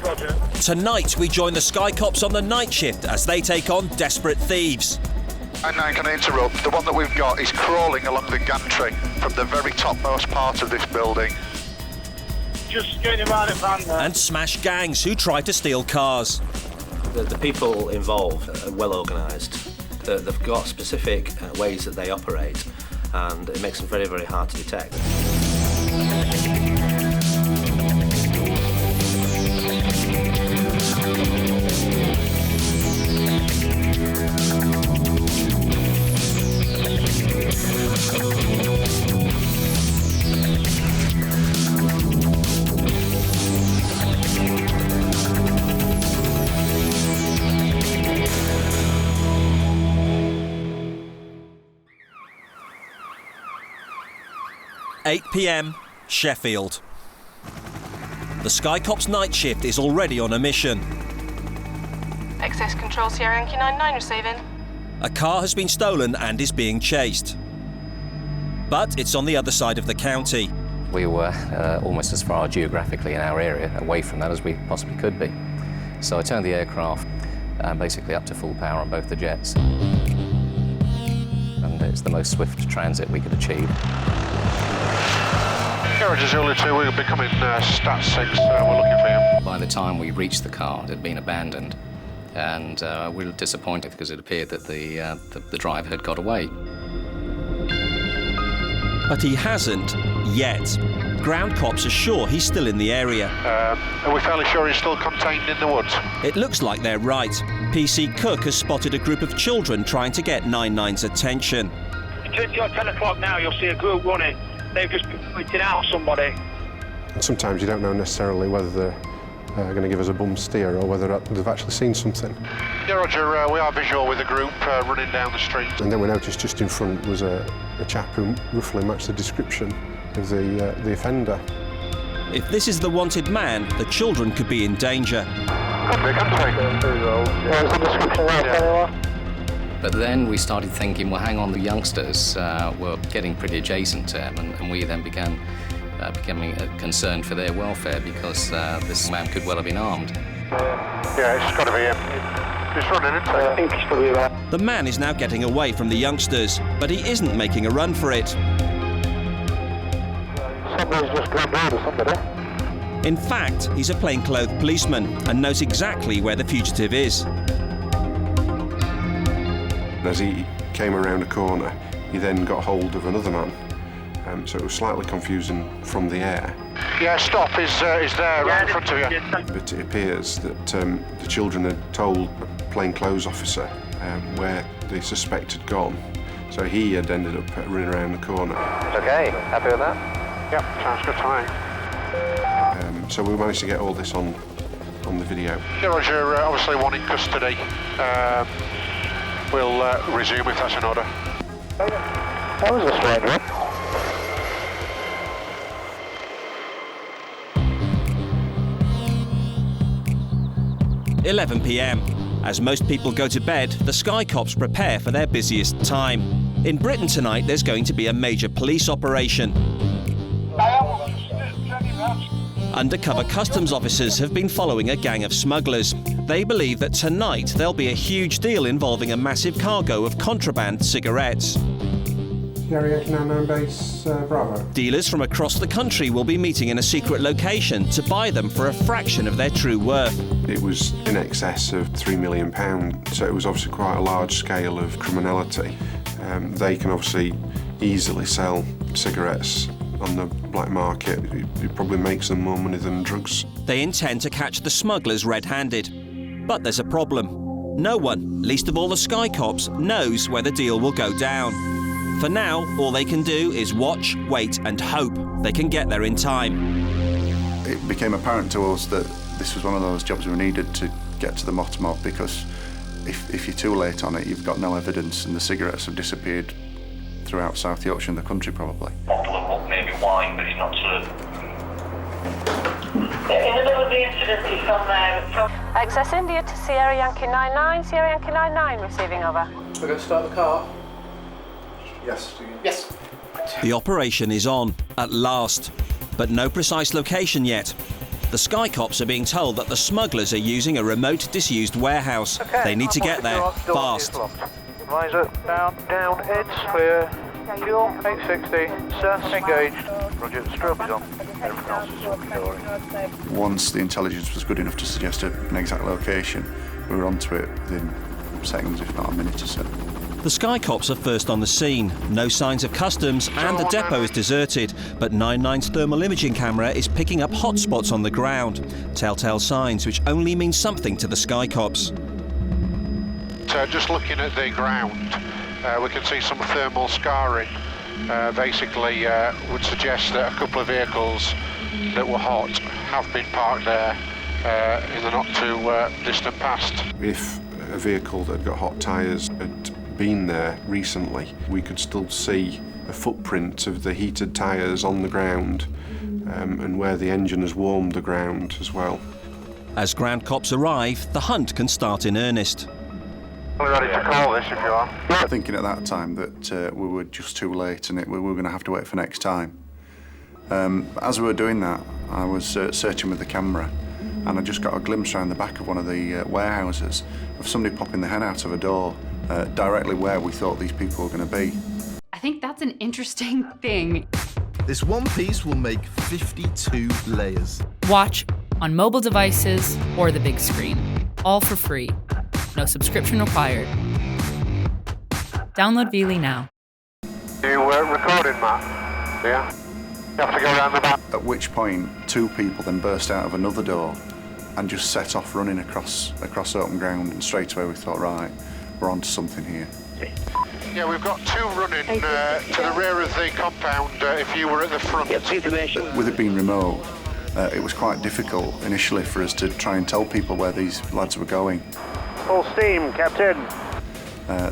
Roger. Tonight, we join the Sky Cops on the night shift as they take on desperate thieves. And now, can I interrupt? The one that we've got is crawling along the gantry from the very topmost part of this building. Just getting around it, van there. And smash gangs who try to steal cars. The people involved are well organised. They've got specific ways that they operate, and it makes them very, very hard to detect. 8 p.m, Sheffield. The Sky Cops night shift is already on a mission. Access control, Sierra Yankee 99 receiving. A car has been stolen and is being chased. But it's on the other side of the county. We were almost as far geographically in our area away from that as we possibly could be. So I turned the aircraft basically up to full power on both the jets. And it's the most swift transit we could achieve. Garage Zulu 2, we're becoming Stat 6, we're looking for you. By the time we reached the car, it had been abandoned. And we were disappointed because it appeared that the driver had got away. But he hasn't yet. Ground cops are sure he's still in the area. Are we fairly sure he's still contained in the woods? It looks like they're right. PC Cook has spotted a group of children trying to get 99's attention. It's 10 o'clock now, you'll see a group running. They've just pointed out somebody. And sometimes you don't know necessarily whether they're going to give us a bum steer or whether they've actually seen something. Yeah, Roger, we are visual with a group running down the street. And then we noticed just in front was a chap who roughly matched the description of the offender. If this is the wanted man, the children could be in danger. But then we started thinking, well, hang on, the youngsters were getting pretty adjacent to him, and we then began becoming concerned for their welfare because this man could well have been armed. Yeah, it's got to be him. He's running into it. I think he's probably right. The man is now getting away from the youngsters, but he isn't making a run for it. Somebody's just grabbed hold of somebody. In fact, he's a plainclothes policeman and knows exactly where the fugitive is. As he came around a corner, he then got hold of another man. So it was slightly confusing from the air. Yeah, stop is there right in front of you. But it appears that the children had told a plainclothes officer where the suspect had gone. So he had ended up running around the corner. Okay, happy with that? Yep, sounds good to me. So we managed to get all this on the video. Yeah, Roger, obviously one in custody. We'll resume if that's in order. That was a strange one. 11 p.m. As most people go to bed, the Sky Cops prepare for their busiest time. In Britain tonight, there's going to be a major police operation. Undercover customs officers have been following a gang of smugglers. They believe that tonight there'll be a huge deal involving a massive cargo of contraband cigarettes. Sierra Yankee 99 base, Bravo. Dealers from across the country will be meeting in a secret location to buy them for a fraction of their true worth. It was in excess of £3 million, so it was obviously quite a large scale of criminality. They can obviously easily sell cigarettes on the black market. It probably makes them more money than drugs. They intend to catch the smugglers red-handed. But there's a problem. No one, least of all the Sky Cops, knows where the deal will go down. For now, all they can do is watch, wait and hope they can get there in time. It became apparent to us that this was one of those jobs we needed to get to the bottom of, because if you're too late on it, you've got no evidence and the cigarettes have disappeared throughout South Yorkshire and the country probably. Bottle of maybe wine, but it's not certain. In the middle of the incident, he's gone there. Access India to Sierra Yankee 99, Sierra Yankee 99 receiving over. We're going to start the car. Yes. Yes. The operation is on, at last, but no precise location yet. The Sky Cops are being told that the smugglers are using a remote, disused warehouse. They need to get there fast. Visor, down, heads, clear. Fuel, 860, sir, engaged. Roger, the strobe is on. Everything else is hunky-dory. Once the intelligence was good enough to suggest an exact location, we were onto it within seconds, if not a minute or so. The Sky Cops are first on the scene. No signs of customs and the depot is deserted, but 99's thermal imaging camera is picking up hotspots on the ground. Telltale signs which only mean something to the Sky Cops. So just looking at the ground, we can see some thermal scarring. Basically would suggest that a couple of vehicles that were hot have been parked there in the not too distant past. If a vehicle that had got hot tyres had been there recently, we could still see a footprint of the heated tyres on the ground and where the engine has warmed the ground as well. As ground cops arrive, the hunt can start in earnest. We're ready to call this if you are. Thinking at that time that we were just too late and we were going to have to wait for next time. As we were doing that, I was searching with the camera, and I just got a glimpse around the back of one of the warehouses of somebody popping their head out of a door directly where we thought these people were going to be. I think that's an interesting thing. This one piece will make 52 layers. Watch on mobile devices or the big screen. All for free. No subscription required. Download Veely now. You recording, Matt? Yeah? You have to go around the back. At which point, two people then burst out of another door and just set off running across open ground, and straight away we thought, right, we're onto something here. Yeah, we've got two running to the rear of the compound if you were at the front. With it being remote, it was quite difficult initially for us to try and tell people where these lads were going. Full steam, Captain.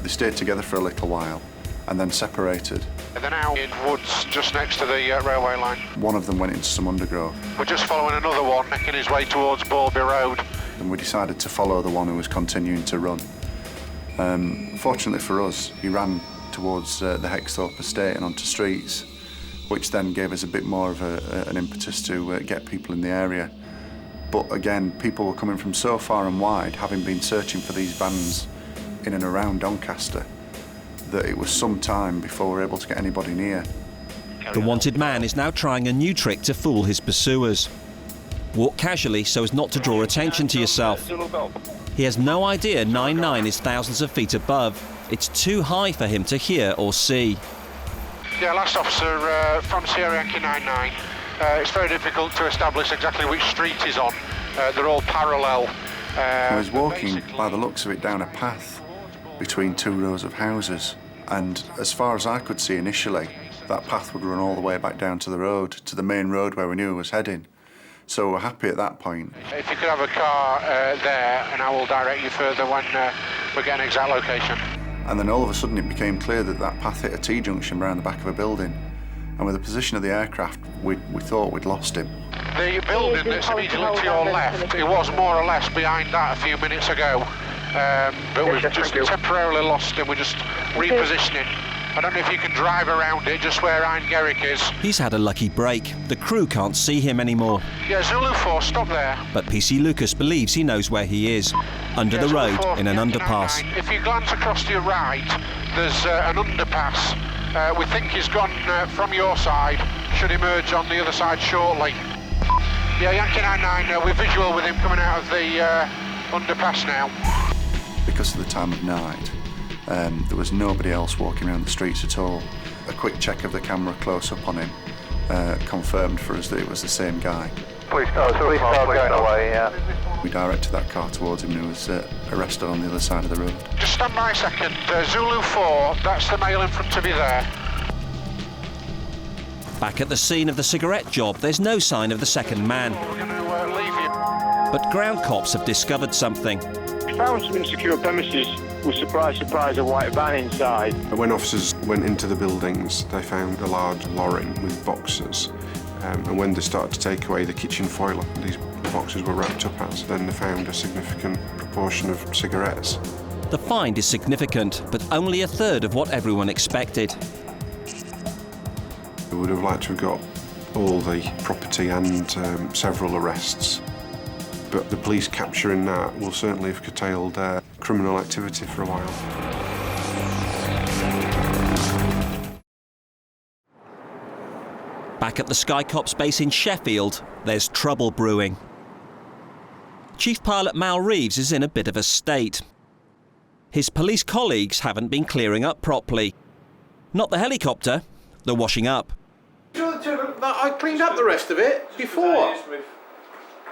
They stayed together for a little while and then separated. And they're now in woods just next to the railway line. One of them went into some undergrowth. We're just following another one making his way towards Balby Road. And we decided to follow the one who was continuing to run. Fortunately for us, he ran towards the Hexthorpe estate and onto streets, which then gave us a bit more of an impetus to get people in the area. But again, people were coming from so far and wide, having been searching for these vans in and around Doncaster, that it was some time before we were able to get anybody near. The wanted man is now trying a new trick to fool his pursuers. Walk casually so as not to draw attention to yourself. He has no idea 99 is thousands of feet above. It's too high for him to hear or see. Yeah, last officer from Sierra Yankee 99. It's very difficult to establish exactly which street he's on. They're all parallel. I was walking, by the looks of it, down a path between two rows of houses, and as far as I could see initially, that path would run all the way back down to the road, to the main road where we knew it was heading. So we're happy at that point. If you could have a car there, and I will direct you further when we get an exact location. And then all of a sudden it became clear that that path hit a T-junction around the back of a building. And with the position of the aircraft, we thought we'd lost him. The building that's immediately to your left, it was more or less behind that a few minutes ago. But we've just temporarily lost him. We're just repositioning. I don't know if you can drive around it, just where Iron Gerrick is. He's had a lucky break. The crew can't see him anymore. Yeah, Zulu 4, stop there. But PC Lucas believes he knows where he is. Under the road, in an underpass. If you glance across to your right, there's an underpass. We think he's gone from your side, should emerge on the other side shortly. Yeah, Yankee 99, we're visual with him coming out of the underpass now. Because of the time of night, there was nobody else walking around the streets at all. A quick check of the camera close up on him confirmed for us that it was the same guy. Police car going away, yeah. We directed that car towards him and he was arrested on the other side of the road. Just stand by a second. Zulu 4, that's the male in front of you there. Back at the scene of the cigarette job, there's no sign of the second man. We're going to leave you. But ground cops have discovered something. We found some insecure premises with surprise, a white van inside. When officers went into the buildings, they found a large lorry with boxes. And when they started to take away the kitchen foil these boxes were wrapped up as, then they found a significant proportion of cigarettes. The find is significant, but only a third of what everyone expected. We would have liked to have got all the property and several arrests. But the police capturing that will certainly have curtailed criminal activity for a while. Back at the Sky Cops base in Sheffield, there's trouble brewing. Chief Pilot Mal Reeves is in a bit of a state. His police colleagues haven't been clearing up properly. Not the helicopter, the washing up. I cleaned up the rest of it before.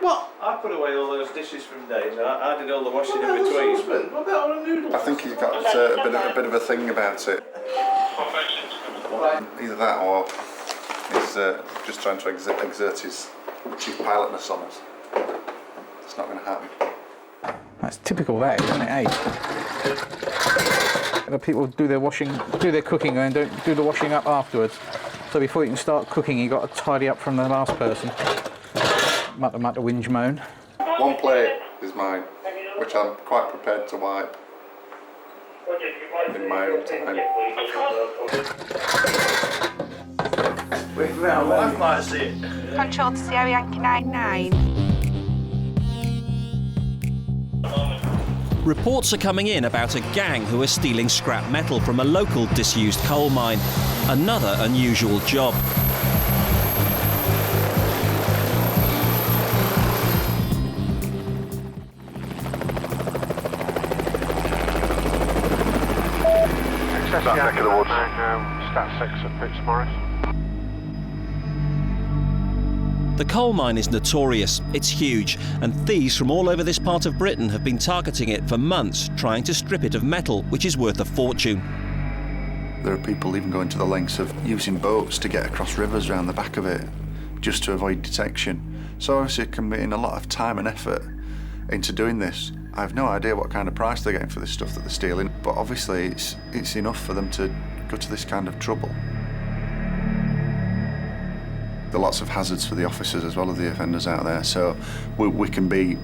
What? I put away all those dishes from days. I did all the washing in between. What about all the noodles? I think he's got a bit of a thing about it. Either that or he's just trying to exert his chief pilotness on us. It's not going to happen. That's typical, that, isn't it, eh? The people do their cooking and don't do the washing up afterwards. So before you can start cooking, you've got to tidy up from the last person. Might have to whinge moan. One plate is mine, which I'm quite prepared to wipe in my own time. Wife might see it. Control to Sierra Yankee 99. Reports are coming in about a gang who are stealing scrap metal from a local disused coal mine. Another unusual job. That neck of the woods. Stat 6 at Fitzmaurice. The coal mine is notorious, it's huge, and thieves from all over this part of Britain have been targeting it for months, trying to strip it of metal, which is worth a fortune. There are people even going to the lengths of using boats to get across rivers around the back of it, just to avoid detection. So obviously committing a lot of time and effort into doing this. I have no idea what kind of price they're getting for this stuff that they're stealing, but obviously it's enough for them to go to this kind of trouble. There are lots of hazards for the officers as well as the offenders out there, so we can be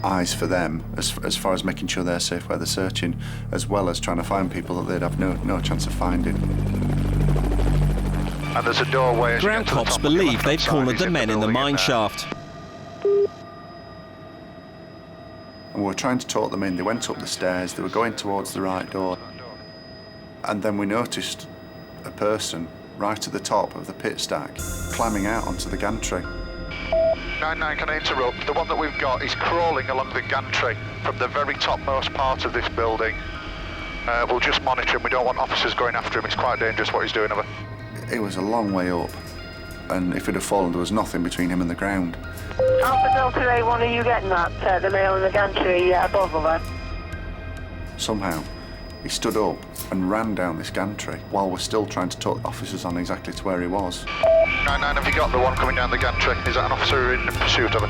eyes for them as far as making sure they're safe where they're searching, as well as trying to find people that they'd have no chance of finding. And there's a doorway. Ground cops believe they've cornered the men in the mine shaft. And we were trying to talk them in. They went up the stairs, they were going towards the right door. And then we noticed a person right at the top of the pit stack, climbing out onto the gantry. 99, can I interrupt? The one that we've got is crawling along the gantry from the very topmost part of this building. We'll just monitor him. We don't want officers going after him. It's quite dangerous what he's doing of it. It was a long way up, and if it had fallen, there was nothing between him and the ground. Alpha Delta A1, are you getting that? The male in the gantry above of her? Somehow, he stood up and ran down this gantry while we're still trying to talk officers on exactly to where he was. 99, have you got the one coming down the gantry? Is that an officer in pursuit of it?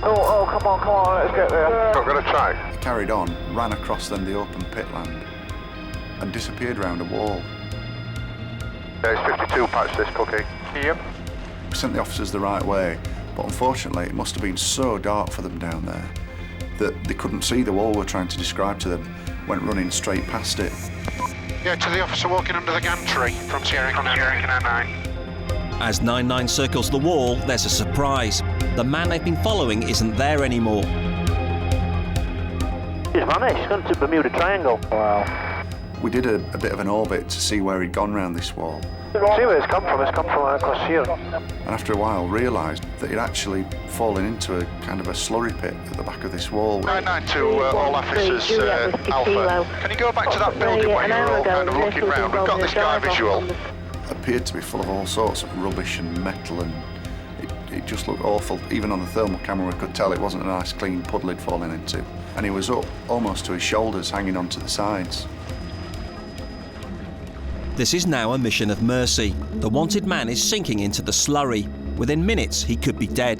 Oh, come on, let's get there. Not going to try. He carried on, ran across then the open pitland, and disappeared round a wall. It's 52, patch this, Cookie. Yep. We sent the officers the right way, but unfortunately it must have been so dark for them down there that they couldn't see the wall we're trying to describe to them, went running straight past it. Yeah, to the officer walking under the gantry from Sierra Yankee 99. As 99 circles the wall, there's a surprise. The man they've been following isn't there anymore. He's vanished. He's gone to Bermuda Triangle. Wow. We did a bit of an orbit to see where he'd gone round this wall. See where it's come from. It's come from across here. And after a while realised that he'd actually fallen into a kind of a slurry pit at the back of this wall. 99 to all officers, Alpha. Can you go back to that building where you were all kind of looking round? We've got this guy visual. Appeared to be full of all sorts of rubbish and metal, and it just looked awful. Even on the thermal camera we could tell it wasn't a nice clean puddle he'd fallen into. And he was up almost to his shoulders, hanging onto the sides. This is now a mission of mercy. The wanted man is sinking into the slurry. Within minutes, he could be dead.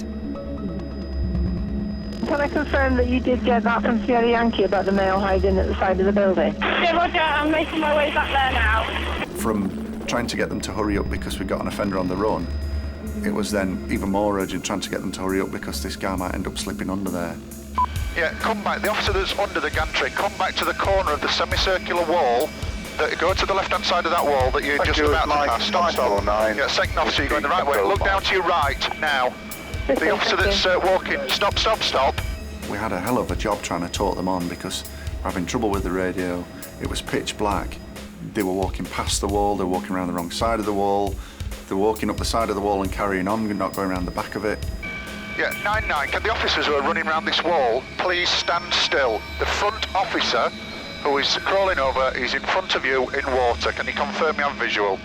Can I confirm that you did get that from Sierra Yankee about the male hiding at the side of the building? Yeah, Roger, I'm making my way back there now. From trying to get them to hurry up because we got an offender on the run, it was then even more urgent trying to get them to hurry up because this guy might end up slipping under there. Yeah, come back. The officer that's under the gantry, come back to the corner of the semicircular wall Go to the left-hand side of that wall that you're just about to pass. Stop. Yeah, second officer, you're going the right way. Look down to your right now. The officer that's walking, stop. We had a hell of a job trying to talk them on because we're having trouble with the radio. It was pitch black. They were walking past the wall, they were walking around the wrong side of the wall. They were walking up the side of the wall and carrying on, not going around the back of it. Yeah, 99, can the officers who are running around this wall please stand still? The front officer who is crawling over is in front of you in water. Can you confirm me on visual?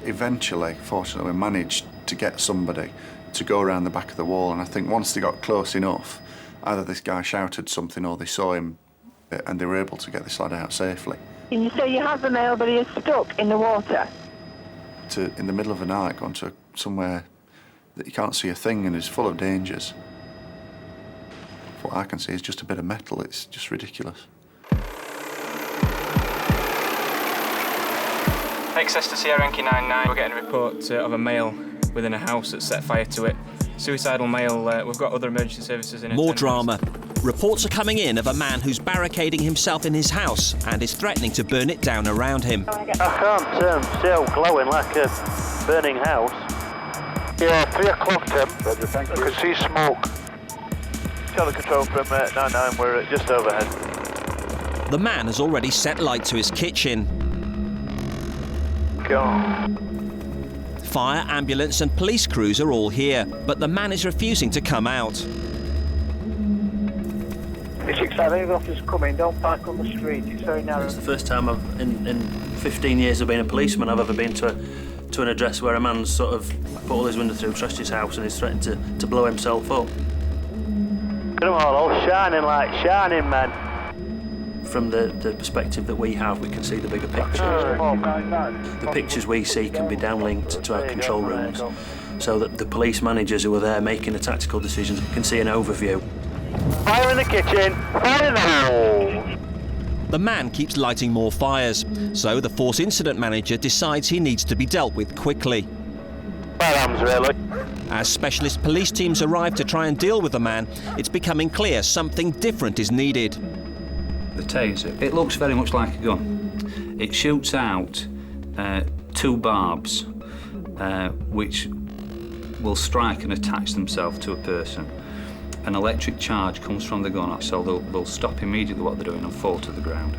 Eventually, fortunately, we managed to get somebody to go around the back of the wall, and I think once they got close enough, either this guy shouted something or they saw him and they were able to get this lad out safely. Can you say you have the male, but he is stuck in the water? In the middle of the night, going to somewhere that you can't see a thing and is full of dangers. What I can see is just a bit of metal. It's just ridiculous. Access to Sierra Yankee 99. We're getting a report of a male within a house that's set fire to it. Suicidal male. We've got other emergency services in it. More drama. Reports are coming in of a man who's barricading himself in his house and is threatening to burn it down around him. I can't see glowing like a burning house. Yeah, 3 o'clock, Tim. Roger, thank you. I can see smoke. Charlie Control from 99, we're just overhead. The man has already set light to his kitchen. God. Fire, ambulance and police crews are all here, but the man is refusing to come out. It's exciting, officers coming, don't park on the street, it's very narrow. It's the first time in 15 years of being a policeman I've ever been to an address where a man's sort of put all his window through, trashed his house and is threatening to blow himself up. Look at them all shining like shining men. From the perspective that we have, we can see the bigger picture. The pictures we see can be downlinked to our control rooms so that the police managers who are there making the tactical decisions can see an overview. Fire in the kitchen, fire in the hole. The man keeps lighting more fires, so the force incident manager decides he needs to be dealt with quickly. Firearms, really. As specialist police teams arrive to try and deal with the man, it's becoming clear something different is needed. The taser, it looks very much like a gun. It shoots out 2 barbs which will strike and attach themselves to a person. An electric charge comes from the gun, so they'll stop immediately what they're doing and fall to the ground.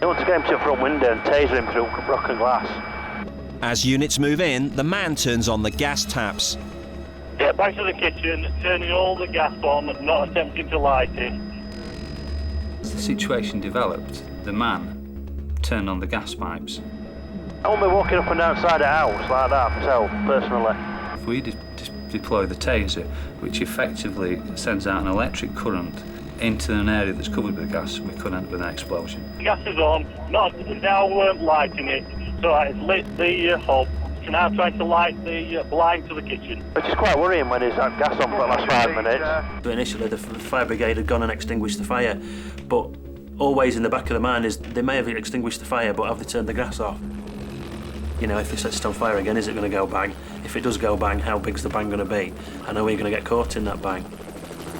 You want to get him to the front window and taser him through broken glass. As units move in, the man turns on the gas taps. Get back to the kitchen, turning all the gas on, not attempting to light it. As the situation developed, the man turned on the gas pipes. I won't be walking up and down the side of the house like that myself, personally. If we deploy the taser, which effectively sends out an electric current into an area that's covered with gas, we could end up with an explosion. The gas is on, now weren't lighting it, so it's lit the hob. So now trying to light the blind to the kitchen. Which is quite worrying when he's had gas on for the last 5 minutes. But initially the fire brigade had gone and extinguished the fire, but always in the back of the mind is they may have extinguished the fire, but have they turned the gas off? You know, if it sets it on fire again, is it going to go bang? If it does go bang, how big's the bang going to be? And are we going to get caught in that bang?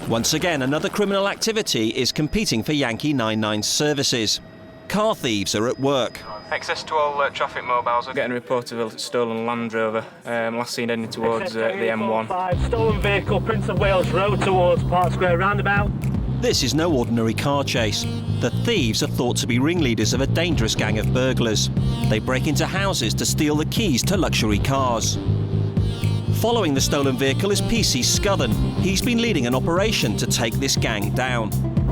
Once again, another criminal activity is competing for Yankee 99's services. Car thieves are at work. Access to all traffic mobiles. We're getting a report of a stolen Land Rover, last seen heading towards the M1. Stolen vehicle, Prince of Wales Road towards Park Square roundabout. This is no ordinary car chase. The thieves are thought to be ringleaders of a dangerous gang of burglars. They break into houses to steal the keys to luxury cars. Following the stolen vehicle is PC Scuthan. He's been leading an operation to take this gang down.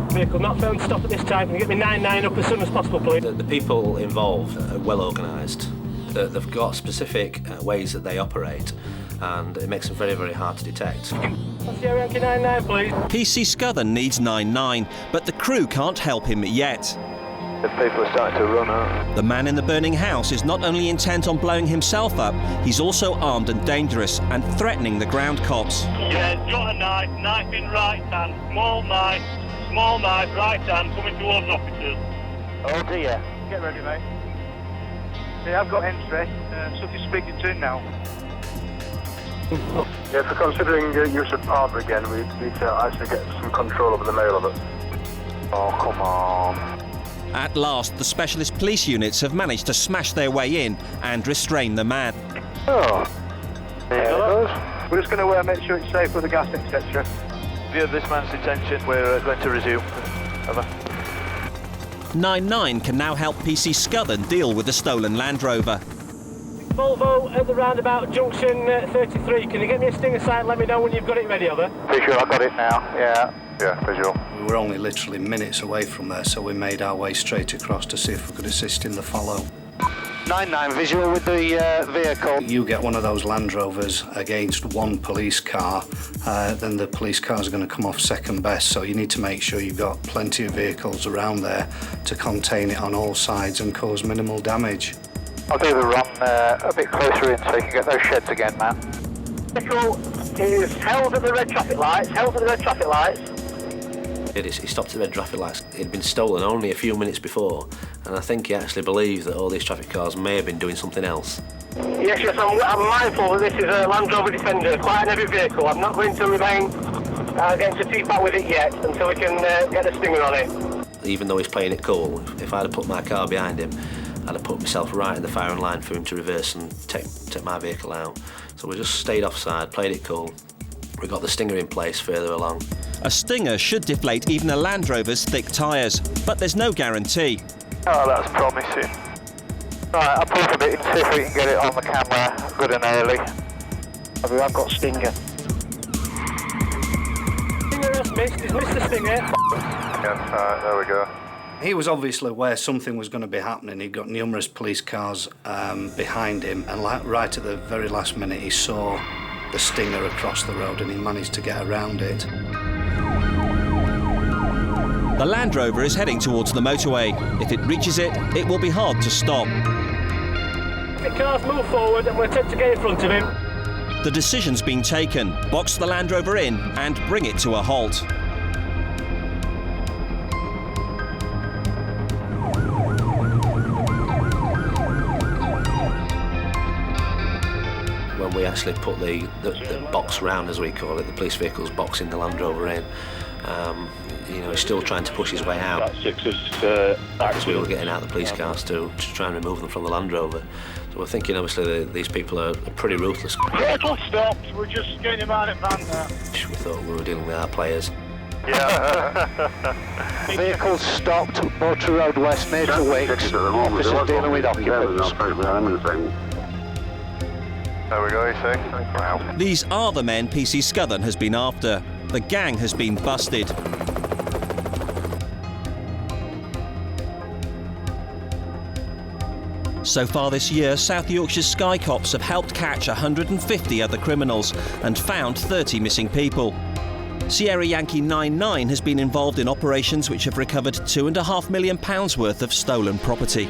Vehicle not found, stop at this time. Can you get me 99 up as soon as possible, please? The people involved are well organised. They've got specific ways that they operate, and it makes them very, very hard to detect. Sierra Yankee 99, please. PC Scuthan needs 99, but the crew can't help him yet. The people are starting to run out. The man in the burning house is not only intent on blowing himself up, he's also armed and dangerous and threatening the ground cops. Yeah, he's got a knife in right hand, small knife, right hand, coming towards officers. Oh dear. Get ready, mate. Yeah, I've got entry, so if you're speaking to him now. Yeah, for considering use of powder again, we need to actually get some control over the male of it. Oh, come on. At last, the specialist police units have managed to smash their way in and restrain the man. Oh. Yeah. We're just going to make sure it's safe with the gas, etc. View of this man's detention, we're going to resume. Over. 9-9 can now help PC Scotland deal with the stolen Land Rover. Volvo at the roundabout, junction 33. Can you get me a stinger sign and let me know when you've got it ready, over? Visual, I've got it now, yeah. Yeah, visual. We were only literally minutes away from there, so we made our way straight across to see if we could assist in the follow. 9-9, visual with the vehicle. You get one of those Land Rovers against one police car, then the police cars are going to come off second best, so you need to make sure you've got plenty of vehicles around there to contain it on all sides and cause minimal damage. I'll do the run a bit closer in so you can get those sheds again, Matt. Vehicle is held at the red traffic lights, He stopped at the red traffic lights. He'd been stolen only a few minutes before, and I think he actually believed that all these traffic cars may have been doing something else. Yes, I'm mindful that this is a Land Rover Defender, quite an heavy vehicle. I'm not going to remain getting too far with it yet until we can get a stinger on it. Even though he's playing it cool, if I'd have put my car behind him, I'd have put myself right in the firing line for him to reverse and take my vehicle out. So we just stayed offside, played it cool. We got the stinger in place further along. A stinger should deflate even a Land Rover's thick tyres, but there's no guarantee. Oh, that's promising. Right, I'll pull a bit and see if we can get it on the camera good and early. I've got stinger. Stinger has missed. He's missed the stinger. Yeah, alright, there we go. He was obviously aware something was going to be happening. He'd got numerous police cars behind him, and right at the very last minute he saw the stinger across the road and he managed to get around it. The Land Rover is heading towards the motorway. If it reaches it, it will be hard to stop. The cars move forward and we'll attempt to get in front of him. The decision's been taken. Box the Land Rover in and bring it to a halt. When we actually put the box round, as we call it, the police vehicle's boxing the Land Rover in, he's still trying to push his way out. As we were getting out the police cars to try and remove them from the Land Rover. So we're thinking, obviously, that these people are pretty ruthless. Vehicle stopped. We're just getting him out of van now. We thought we were dealing with our players. Yeah. Vehicle stopped, Motor Road West, Major Wicks. Officers dealing with occupants. There we go, you see? Wow. These are the men PC Scotland has been after. The gang has been busted. So far this year, South Yorkshire's Sky Cops have helped catch 150 other criminals and found 30 missing people. Sierra Yankee 9-9 has been involved in operations which have recovered £2.5 million worth of stolen property.